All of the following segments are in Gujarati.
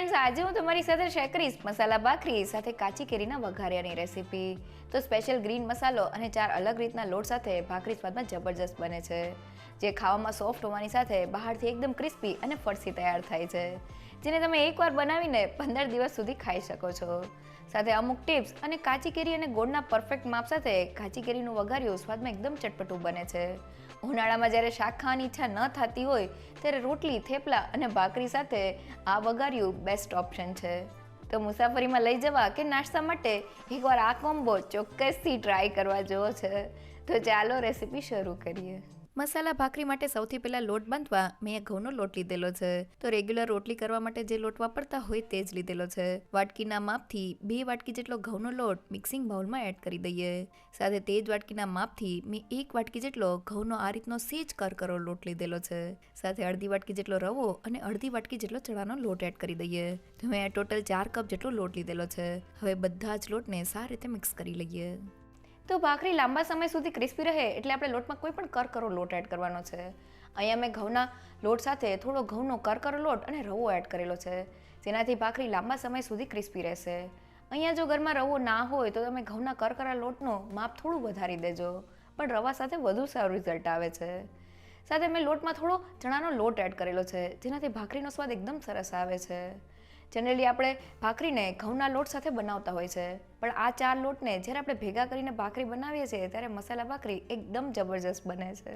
ફ્રેન્ડ્સ, આજે હું તમારી સાથે શેર કરીશ મસાલા ભાખરી સાથે કાચી કેરીના વઘારિયાની રેસીપી. તો સ્પેશિયલ ગ્રીન મસાલો અને 4 અલગ રીતના લોટ સાથે ભાખરી સ્વાદમાં જબરજસ્ત બને છે, જે ખાવામાં સોફ્ટ હોવાની સાથે બહારથી એકદમ ક્રિસ્પી અને ફરસી તૈયાર થાય છે, જેને તમે એકવાર બનાવીને 15 દિવસ સુધી ખાઈ શકો છો. સાથે અમુક ટિપ્સ અને કાચી કેરી અને ગોળના પરફેક્ટ માપ સાથે કાચી કેરીનું વઘારિયું સ્વાદમાં એકદમ ચટપટું બને છે. ઉનાળામાં જ્યારે શાક ખાવાની ઈચ્છા ન થતી હોય ત્યારે રોટલી, થેપલા અને ભાખરી સાથે આ વઘારિયું બેસ્ટ ઓપ્શન છે. તો મુસાફરીમાં લઈ જવા કે નાસ્તા માટે એકવાર આ કોમ્બો ચોક્કસથી ટ્રાય કરવા જેવો છે. તો ચાલો રેસીપી શરૂ કરીએ. મસાલા ભાખરી માટે સૌથી પહેલાં લોટ બાંધવા મેં ઘઉંનો લોટ લીધેલો છે. તો રેગ્યુલર રોટલી કરવા માટે જે લોટ વાપરતા હોય તે જ લીધેલો છે. વાટકીના માપથી 2 વાટકી જેટલો ઘઉંનો લોટ મિક્સિંગ બાઉલમાં એડ કરી દઈએ. સાથે તે જ વાટકીના માપથી મેં 1 વાટકી જેટલો ઘઉંનો આ રીતનો સેજ કરકરો લોટ લીધેલો છે. સાથે અડધી વાટકી જેટલો રવો અને અડધી વાટકી જેટલો ચણાનો લોટ એડ કરી દઈએ. તો મેં આ ટોટલ 4 કપ જેટલો લોટ લીધેલો છે. હવે બધા જ લોટને સારી રીતે મિક્સ કરી લઈએ. તો ભાખરી લાંબા સમય સુધી ક્રિસ્પી રહે એટલે આપણે લોટમાં કોઈ પણ કરકરો લોટ એડ કરવાનો છે. અહીંયા મેં ઘઉંના લોટ સાથે થોડો ઘઉંનો કરકરો લોટ અને રવો એડ કરેલો છે, જેનાથી ભાખરી લાંબા સમય સુધી ક્રિસ્પી રહેશે. અહીંયા જો ઘરમાં રવો ના હોય તો તમે ઘઉંના કરકરા લોટનું માપ થોડું વધારી દેજો, પણ રવા સાથે વધુ સારું રિઝલ્ટ આવે છે. સાથે મેં લોટમાં થોડો ચણાનો લોટ એડ કરેલો છે, જેનાથી ભાખરીનો સ્વાદ એકદમ સરસ આવે છે. જનરલી આપણે ભાખરીને ઘઉંના લોટ સાથે બનાવતા હોય છે, પણ આ 4 લોટને જ્યારે આપણે ભેગા કરીને ભાખરી બનાવીએ છીએ ત્યારે મસાલા ભાખરી એકદમ જબરજસ્ત બને છે.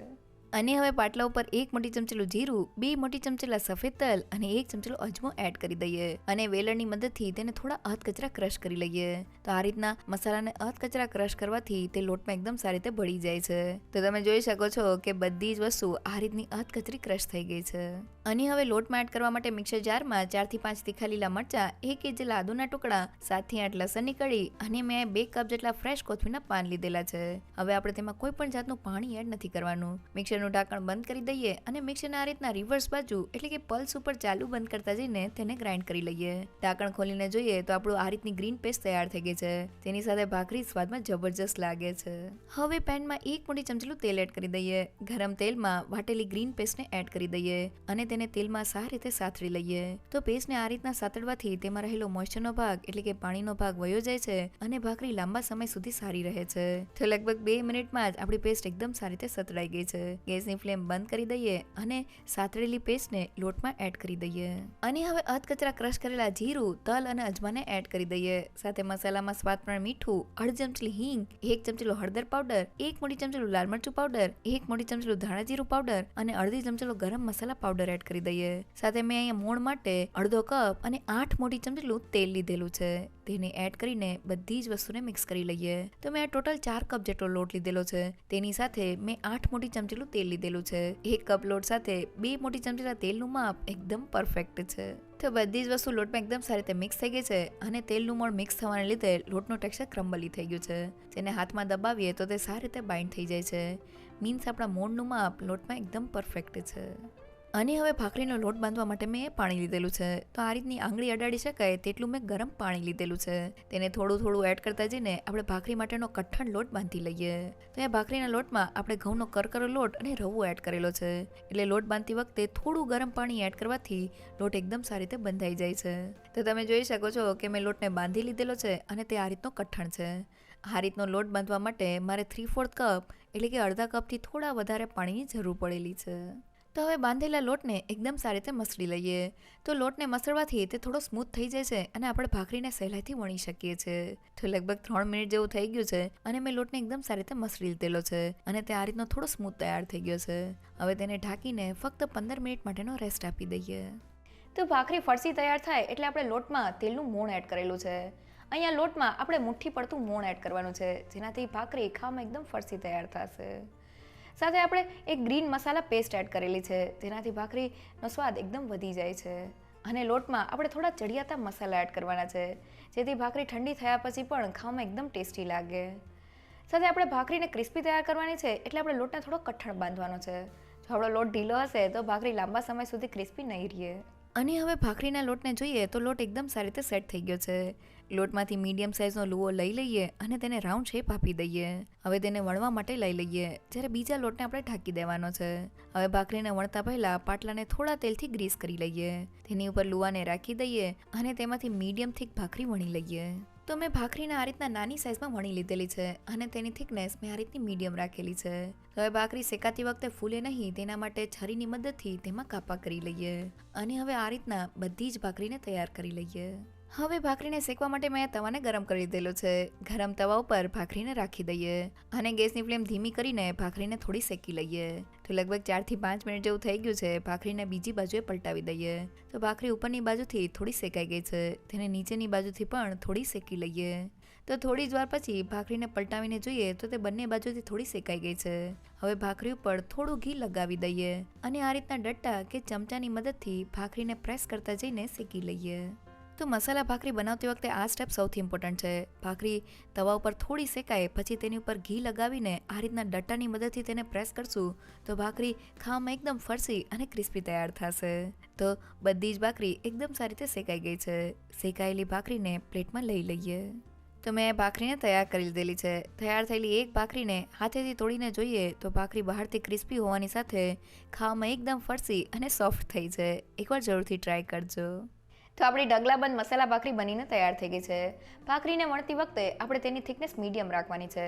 અને હવે પાટલા ઉપર 1 મોટી ચમચીલું જીરું, 2 મોટી ચમચીલા સફેદ તલ અને 1 ચમચીલો અજમો એડ કરી દઈએ અને વેલણની મદદથી તેને થોડા અધકચરા ક્રશ કરી લઈએ. તો આ રીતના મસાલાને અધકચરા ક્રશ કરવાથી તે લોટમાં એકદમ સારી રીતે ભળી જાય છે. તો તમે જોઈ શકો છો કે બધી જ વસ્તુ આ રીતની અધકચરી ક્રશ થઈ ગઈ છે. અને હવે લોટમાં એડ કરવા માટે મિક્સર જારમાં 4 થી 5 તીખા લીલા મરચા, 1 ઇંચ જેટલા આદુના ટુકડા, 7 થી 8 લસણની કળી અને મેં 2 કપ જેટલા ફ્રેશ કોથમીરના પાન લીધેલા છે. હવે આપણે તેમાં કોઈ પણ જાતનું પાણી એડ નથી કરવાનું. મિક્સરનું ઢાંકણ બંધ કરી દઈએ અને મિક્સરને આ રીતના રિવર્સ બાજુ એટલે કે પલ્સ ઉપર ચાલુ બંધ કરતા જઈને તેને ગ્રાઇન્ડ કરી લઈએ. ઢાંકણ ખોલીને જોઈએ તો આપણું આ રીતની ગ્રીન પેસ્ટ તૈયાર થઈ ગઈ છે. તેની સાથે ભાખરી સ્વાદમાં જબરજસ્ત લાગે છે. હવે પેનમાં 1 મોટી ચમચીલું તેલ એડ કરી દઈએ. ગરમ તેલમાં વાટેલી ગ્રીન પેસ્ટને એડ કરી દઈએ અને તેને તેલમાં સારી રીતે સાતળી લઈએ. તો પેસ્ટને આ રીતના સાતળવાથી તેમાં રહેલો મોઇસ્ચરનો ભાગ એટલે કે પાણીનો ભાગ વયો જાય છે અને ભાખરી લાંબા સમય સુધી સારી રહે છે. તો લગભગ 2 મિનિટમાં જ આપણી પેસ્ટ એકદમ સારી રીતે સતળાઈ ગઈ છે. ગેસની ફ્લેમ બંધ કરી દઈએ અને સાતળેલી પેસ્ટને લોટમાં એડ કરી દઈએ. અને હવે અધકચરા ક્રશ કરેલા જીરું, તલ અને અજમાને એડ કરી દઈએ. સાથે મસાલામાં સ્વાદ પ્રમાણે મીઠું, અડધી ચમચી હિંગ, 1 ચમચીલો હળદર પાવડર, 1 મોટી ચમચીલું લાલ મરચું પાવડર, 1 મોટી ચમચીલું ધાણા જીરું પાવડર અને અડધી ચમચીલો ગરમ મસાલા પાવડર એડ કરી દઈએ. સાથે મેં અહીંયા મોણ માટે અડધો કપ અને 8 મોટી ચમચીલું તેલ લીધેલું છે. તેને એડ કરીને બધી જ વસ્તુને મિક્સ કરી લઈએ. તો મેં આ ટોટલ 4 કપ જેટલો લોટ લીધેલો છે. તેની સાથે મેં 8 મોટી ચમચીલું તેલ લીધેલું છે. 1 કપ લોટ સાથે 2 મોટી ચમચીલા તેલનું માપ એકદમ પરફેક્ટ છે. તો બધી જ વસ્તુ લોટમાં એકદમ સારી રીતે મિક્સ થઈ ગઈ છે અને તેલનું મોણ મિક્સ થવાને લીધે લોટનું ટેક્સચર ક્રમ્બલી થઈ ગયું છે. જેને હાથમાં દબાવીએ તો તે સારી રીતે બાઇન્ડ થઈ જાય છે. મીન્સ આપણા મોણનું માપ લોટમાં એકદમ પરફેક્ટ છે. અને હવે ભાખરીનો લોટ બાંધવા માટે મેં પાણી લીધેલું છે. તો આ રીતની આંગળી અડાડી શકાય તેટલું મેં ગરમ પાણી લીધેલું છે. તેને થોડું થોડું એડ કરતા જઈને આપણે ભાખરી માટેનો કઠણ લોટ બાંધી લઈએ. તો આ ભાખરીના લોટમાં આપણે ઘઉંનો કરકરો લોટ અને રવો એડ કરેલો છે, એટલે લોટ બાંધતી વખતે થોડું ગરમ પાણી એડ કરવાથી લોટ એકદમ સારી રીતે બંધાઈ જાય છે. તો તમે જોઈ શકો છો કે મેં લોટને બાંધી લીધેલો છે અને તે આ રીતનો કઠણ છે. આ રીતનો લોટ બાંધવા માટે મારે 3/4 કપ એટલે કે અડધા કપથી થોડા વધારે પાણીની જરૂર પડેલી છે. તો હવે બાંધેલા લોટને એકદમ સારી રીતે મસળી લઈએ. તો લોટને મસળવાથી તે થોડો સ્મૂથ થઈ જાય છે અને આપણે ભાખરીને સહેલાઈથી વણી શકીએ છીએ. તો લગભગ 3 મિનિટ જેવું થઈ ગયું છે અને મેં લોટને એકદમ સારી રીતે મસળી લીધેલો છે અને તે આ રીતનો થોડો સ્મૂથ તૈયાર થઈ ગયો છે. હવે તેને ઢાંકીને ફક્ત 15 મિનિટ માટેનો રેસ્ટ આપી દઈએ. તો ભાખરી ફરસી તૈયાર થાય એટલે આપણે લોટમાં તેલનું મોણ એડ કરેલું છે. અહીંયા લોટમાં આપણે મુઠ્ઠી પડતું મોણ એડ કરવાનું છે, જેનાથી ભાખરી ખાવામાં એકદમ ફરસી તૈયાર થશે. સાથે આપણે એક ગ્રીન મસાલા પેસ્ટ એડ કરેલી છે, જેનાથી ભાખરીનો સ્વાદ એકદમ વધી જાય છે. અને લોટમાં આપણે થોડા ચડિયાતા મસાલા એડ કરવાના છે, જેથી ભાખરી ઠંડી થયા પછી પણ ખાવામાં એકદમ ટેસ્ટી લાગે. સાથે આપણે ભાખરીને ક્રિસ્પી તૈયાર કરવાની છે એટલે આપણે લોટને થોડો કઠણ બાંધવાનો છે. જો આપણો લોટ ઢીલો હશે તો ભાખરી લાંબા સમય સુધી ક્રિસ્પી નહીં રહે. અને હવે ભાખરીના લોટને જોઈએ તો લોટ એકદમ સારી રીતે સેટ થઈ ગયો છે. લોટમાંથી મીડિયમ સાઇઝનો લુઓ લઈ લઈએ અને તેને રાઉન્ડ શેપ આપી દઈએ. હવે તેને વણવા માટે લઈ લઈએ, જ્યારે બીજા લોટને આપણે ઢાંકી દેવાનો છે. હવે ભાખરીને વણતા પહેલા પાટલાને થોડા તેલથી ગ્રીસ કરી લઈએ. તેની ઉપર લુઆને રાખી દઈએ અને તેમાંથી મીડિયમ થીક ભાખરી વણી લઈએ. તો મેં ભાખરીને આ રીતના નાની સાઇઝમાં વણી લીધેલી છે અને તેની થિકનેસ મેં આ રીતની મીડિયમ રાખેલી છે. તો હવે ભાખરી શેકાતી વખતે ફૂલે નહીં તેના માટે છરીની મદદથી તેમાં કાપા કરી લઈએ અને હવે આ રીતના બધી જ ભાખરીને તૈયાર કરી લઈએ. હવે ભાખરીને શેકવા માટે મેં તવાને ગરમ કરી દીધેલો છે. ગરમ તવા ઉપર ભાખરીને રાખી દઈએ અને ગેસની ફ્લેમ ધીમી કરીને ભાખરીને થોડી શેકી લઈએ. તો લગભગ 4 થી 5 મિનિટ જેવું થઈ ગયું છે. ભાખરીને બીજી બાજુએ પલટાવી દઈએ. તો ભાખરી ઉપરની બાજુથી થોડી શેકાઈ ગઈ છે, તેને નીચેની બાજુથી પણ થોડી શેકી લઈએ. તો થોડી જ વાર પછી ભાખરીને પલટાવીને જોઈએ તો તે બંને બાજુથી થોડી શેકાઈ ગઈ છે. હવે ભાખરી ઉપર થોડું ઘી લગાવી દઈએ અને આ રીતના ડટ્ટા કે ચમચાની મદદથી ભાખરીને પ્રેસ કરતા જઈને શેકી લઈએ. તો મસાલા ભાખરી બનાવતી વખતે આ સ્ટેપ સૌથી ઇમ્પોર્ટન્ટ છે. ભાખરી તવા ઉપર થોડી શેકાય પછી તેની ઉપર ઘી લગાવીને આ રીતના ડટ્ટાની મદદથી તેને પ્રેસ કરશું તો ભાખરી ખાવામાં એકદમ ફરસી અને ક્રિસ્પી તૈયાર થશે. તો બધી જ ભાખરી એકદમ સારી રીતે શેકાઈ ગઈ છે. શેકાયેલી ભાખરીને પ્લેટમાં લઈ લઈએ. તો મેં ભાખરીને તૈયાર કરી લીધેલી છે. તૈયાર થયેલી એક ભાખરીને હાથેથી તોડીને જોઈએ તો ભાખરી બહારથી ક્રિસ્પી હોવાની સાથે ખાવામાં એકદમ ફરસી અને સોફ્ટ થઈ છે. એકવાર જરૂરથી ટ્રાય કરજો. તો આપણી ઢગલાબંધ મસાલા ભાખરી બનીને તૈયાર થઈ ગઈ છે. ભાખરીને વણતી વખતે આપણે તેની થિકનેસ મીડિયમ રાખવાની છે.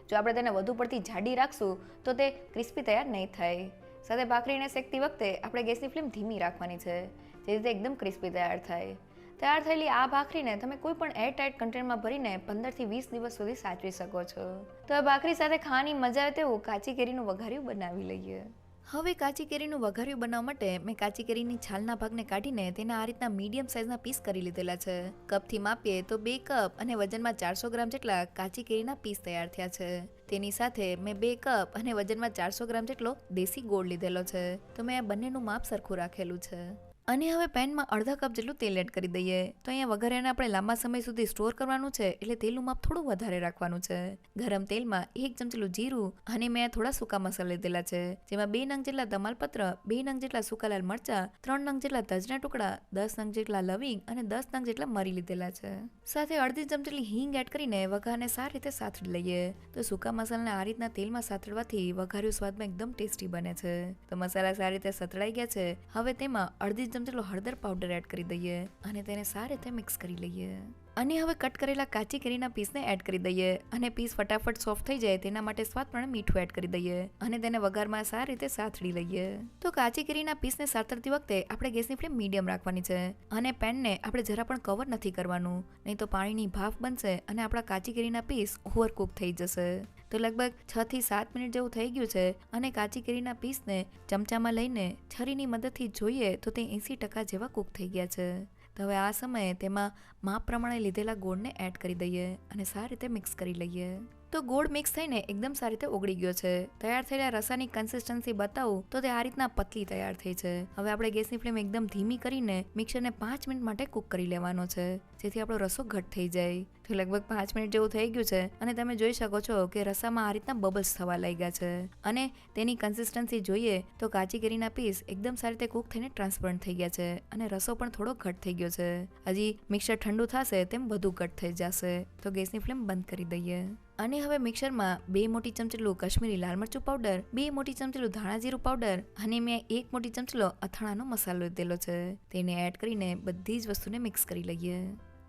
જો આપણે તેને વધુ પડતી જાડી રાખશું તો તે ક્રિસ્પી તૈયાર નહીં થાય. સાથે ભાખરીને શેકતી વખતે આપણે ગેસની ફ્લેમ ધીમી રાખવાની છે, જેથી તે એકદમ ક્રિસ્પી તૈયાર થાય. તૈયાર થયેલી આ ભાખરીને તમે કોઈ પણ એરટાઇટ કન્ટેનરમાં ભરીને 15 થી 20 દિવસ સુધી સાચવી શકો છો. તો આ ભાખરી સાથે ખાવાની મજા આવે તેવું કાચી કેરીનું વઘાર્યું બનાવી લઈએ. હવે કાચી કેરીનું વઘાર્યું બનાવવા માટે મેં કાચી કેરીની છાલના ભાગને કાઢીને તેના આ રીતના મીડિયમ સાઇઝના પીસ કરી લીધેલા છે. કપથી માપીએ તો 2 કપ અને વજનમાં 400 ગ્રામ જેટલા કાચી કેરીના પીસ તૈયાર થયા છે. તેની સાથે મેં 2 કપ અને વજનમાં 400 ગ્રામ જેટલો દેશી ગોળ લીધેલો છે. તો મેં આ બંનેનું માપ સરખું રાખેલું છે. અને હવે પેનમાં અડધા કપ જેટલું તેલ એડ કરી દઈએ. તો અહીંયા વઘાર્યાને આપણે લાંબા સમય સુધી સ્ટોર કરવાનું છે એટલે તેલનું માપ થોડું વધારે રાખવાનું છે. ગરમ તેલમાં 1 ચમચીલું જીરું અને મેં થોડા સૂકા મસાલા લીધેલા છે, જેમાં 2 નંગ જેટલા તમાલપત્ર, 2 નંગ જેટલા સૂકા લાલ મરચા, 3 નંગ જેટલા તજના ટુકડા, 10 નંગ જેટલા લવિંગ અને 10 નંગ જેટલા મરી લીધેલા છે. સાથે અડધી ચમચીલી હિંગ એડ કરીને વઘારને સારી રીતે સાતળી લઈએ. તો સૂકા મસાલાને આ રીતના તેલમાં સાતળવાથી વઘાર્યું સ્વાદમાં એકદમ ટેસ્ટી બને છે. તો મસાલા સારી રીતે સતળાઈ ગયા છે. હવે તેમાં અડધી ચમચીલો હળદર પાવડર એડ કરી દઈએ અને તેને સારી રીતે મિક્સ કરી લઈએ. અને હવે કટ કરેલા કાચી કેરીના પીસને એડ કરી દઈએ અને પીસ ફટાફટ સોફ્ટ થઈ જાય તેના માટે સ્વાદ પ્રમાણે મીઠું એડ કરી દઈએ અને તેને વઘારમાં સારી રીતે સાતળી લઈએ. તો કાચી કેરીના પીસને સાતળતી વખતે આપણે ગેસની ફ્લેમ મીડિયમ રાખવાની છે અને પેનને આપણે જરા પણ કવર નથી કરવાનું, નહીં તો પાણીની ભાફ બનશે અને આપણા કાચી કેરીના પીસ ઓવરકુક થઈ જશે. તો લગભગ 6 થી 7 મિનિટ જેવું થઈ ગયું છે અને કાચી કેરીના પીસને ચમચામાં લઈને છરીની મદદથી જોઈએ તો તે 80% જેવા કૂક થઈ ગયા છે. તો હવે આ સમયે તેમાં માપ પ્રમાણે લીધેલા ગોળને એડ કરી દઈએ અને સારી રીતે મિક્સ કરી લઈએ. તો ગોળ મિક્સ થઈને એકદમ સારી રીતે ઓગળી ગયો છે. તૈયાર થયેલા રસાની કન્સિસ્ટન્સી બતાવું તો તે આ રીતના પતલી તૈયાર થઈ છે. હવે આપણે ગેસની ફ્લેમ એકદમ ધીમી કરીને મિક્સરને 5 મિનિટ માટે કૂક કરી લેવાનો છે, જેથી આપણો રસો ઘટ થઈ જાય. તો લગભગ 5 મિનિટ જેવું થઈ ગયું છે અને તમે જોઈ શકો છો કે રસામાં આ રીતના બબલ્સ થવા લાગ્યા છે અને તેની કન્સિસ્ટન્સી જોઈએ તો કાચી કેરીના પીસ એકદમ સારી રીતે કૂક થઈને ટ્રાન્સપરન્ટ થઈ ગયા છે અને રસો પણ થોડો ઘટ થઈ ગયો છે. હજી મિક્સર ઠંડુ થશે તેમ વધુ ઘટ થઈ જશે. તો ગેસની ફ્લેમ બંધ કરી દઈએ. અને હવે મિક્સરમાં 2 મોટી ચમચીલું કાશ્મીરી લાલ મરચું પાવડર, 2 મોટી ચમચીલું ધાણા જીરું પાવડર અને મેં 1 મોટી ચમચીલો અથાણાનો મસાલો લીધેલો છે. તેને એડ કરીને બધી જ વસ્તુને મિક્સ કરી લઈએ.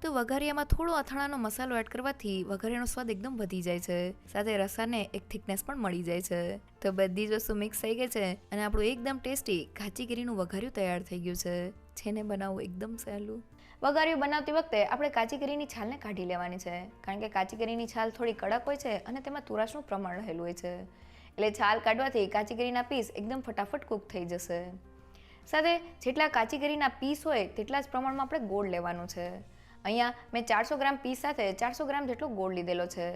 તો વઘારિયામાં થોડો અથાણાનો મસાલો એડ કરવાથી વઘારિયાનો સ્વાદ એકદમ વધી જાય છે. સાથે રસાને એક થિકનેસ પણ મળી જાય છે. તો બધી જ વસ્તુ મિક્સ થઈ ગઈ છે અને આપણું એકદમ ટેસ્ટી કાચી કેરીનું વઘારિયું તૈયાર થઈ ગયું છે, જેને બનાવવું એકદમ સહેલું. વઘારિયું બનાવતી વખતે આપણે કાચી કેરીની છાલને કાઢી લેવાની છે, કારણ કે કાચી કેરીની છાલ થોડી કડક હોય છે અને તેમાં તુરાશનું પ્રમાણ રહેલું હોય છે. એટલે છાલ કાઢવાથી કાચી કેરીના પીસ એકદમ ફટાફટ કૂક થઈ જશે. સાથે જેટલા કાચી કેરીના પીસ હોય તેટલા જ પ્રમાણમાં આપણે ગોળ લેવાનું છે. અહીંયા મેં 400 ગ્રામ પીસ સાથે 400 ગ્રામ જેટલો ગોળ લીધેલો છે.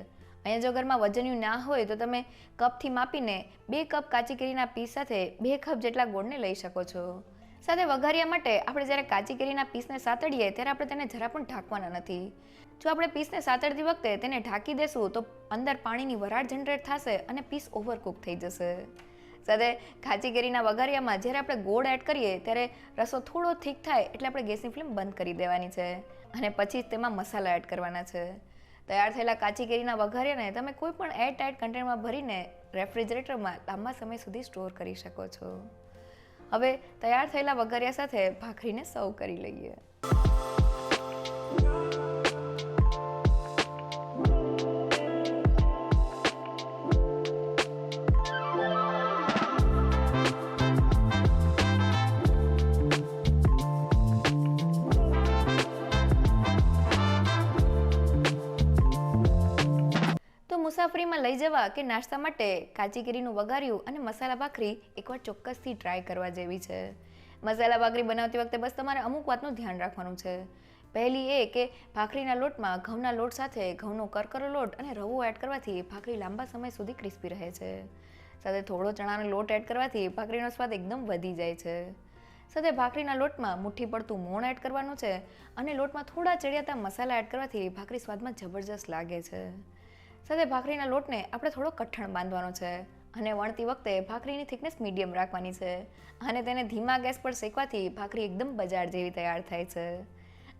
અહીંયા જો ઘરમાં વજન્યું ના હોય તો તમે કપથી માપીને 2 કપ કાચી કેરીના પીસ સાથે 2 કપ જેટલા ગોળને લઈ શકો છો. સાથે વઘારિયા માટે આપણે જ્યારે કાચી કેરીના પીસને સાતળીએ ત્યારે આપણે તેને જરા પણ ઢાંકવાના નથી. જો આપણે પીસને સાતળતી વખતે તેને ઢાંકી દેશું તો અંદર પાણીની વરાળ જનરેટ થશે અને પીસ ઓવરકુક થઈ જશે. સાથે કાચી કેરીના વઘારિયામાં જ્યારે આપણે ગોળ એડ કરીએ ત્યારે રસો થોડો થીક થાય એટલે આપણે ગેસની ફ્લેમ બંધ કરી દેવાની છે અને પછી જ તેમાં મસાલા એડ કરવાના છે. તૈયાર થયેલા કાચી કેરીના વઘારિયાને તમે કોઈ પણ એર ટાઇટ કન્ટેનરમાં ભરીને રેફ્રિજરેટરમાં લાંબા સમય સુધી સ્ટોર કરી શકો છો. હવે તૈયાર થયેલા વઘારિયા સાથે ભાખરીને સર્વ કરી લઈએ. મુસાફરીમાં લઈ જવા કે નાસ્તા માટે કાચી કેરીનું વઘાર્યું અને મસાલા ભાખરી એકવાર ચોક્કસથી ટ્રાય કરવા જેવી છે. મસાલા ભાખરી બનાવતી વખતે બસ તમારે અમુક વાતનું ધ્યાન રાખવાનું છે. પહેલી એ કે ભાખરીના લોટમાં ઘઉંના લોટ સાથે ઘઉંનો કરકરો લોટ અને રવો એડ કરવાથી ભાખરી લાંબા સમય સુધી ક્રિસ્પી રહે છે. સાથે થોડો ચણાનો લોટ એડ કરવાથી ભાખરીનો સ્વાદ એકદમ વધી જાય છે. સાથે ભાખરીના લોટમાં મુઠ્ઠી પડતું મોણ એડ કરવાનું છે અને લોટમાં થોડા ચડિયાતા મસાલા એડ કરવાથી ભાખરી સ્વાદમાં જબરજસ્ત લાગે છે. સાથે ભાખરીના લોટને આપણે થોડો કઠણ બાંધવાનો છે અને વણતી વખતે ભાખરીની થિકનેસ મીડિયમ રાખવાની છે અને તેને ધીમા ગેસ પર શેકવાથી ભાખરી એકદમ બજાર જેવી તૈયાર થાય છે.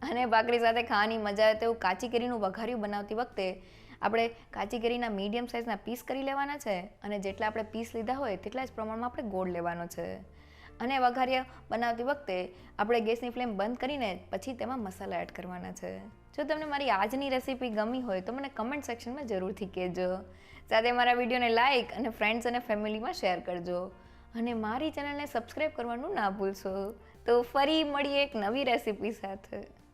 અને ભાખરી સાથે ખાવાની મજા આવે તેવું કાચી કેરીનું વઘારિયું બનાવતી વખતે આપણે કાચી કેરીના મીડિયમ સાઇઝના પીસ કરી લેવાના છે અને જેટલા આપણે પીસ લીધા હોય તેટલા જ પ્રમાણમાં આપણે ગોળ લેવાનો છે. અને વઘારિયા બનાવતી વખતે આપણે ગેસની ફ્લેમ બંધ કરીને પછી તેમાં મસાલા એડ કરવાના છે. જો તમને મારી આજની રેસીપી ગમી હોય તો મને કમેન્ટ સેક્શનમાં જરૂરથી કહેજો. સાથે મારા વિડીયોને લાઇક અને ફ્રેન્ડ્સ અને ફેમિલીમાં શેર કરજો અને મારી ચેનલને સબસ્ક્રાઈબ કરવાનું ના ભૂલશો. તો ફરી મળીએ એક નવી રેસીપી સાથે.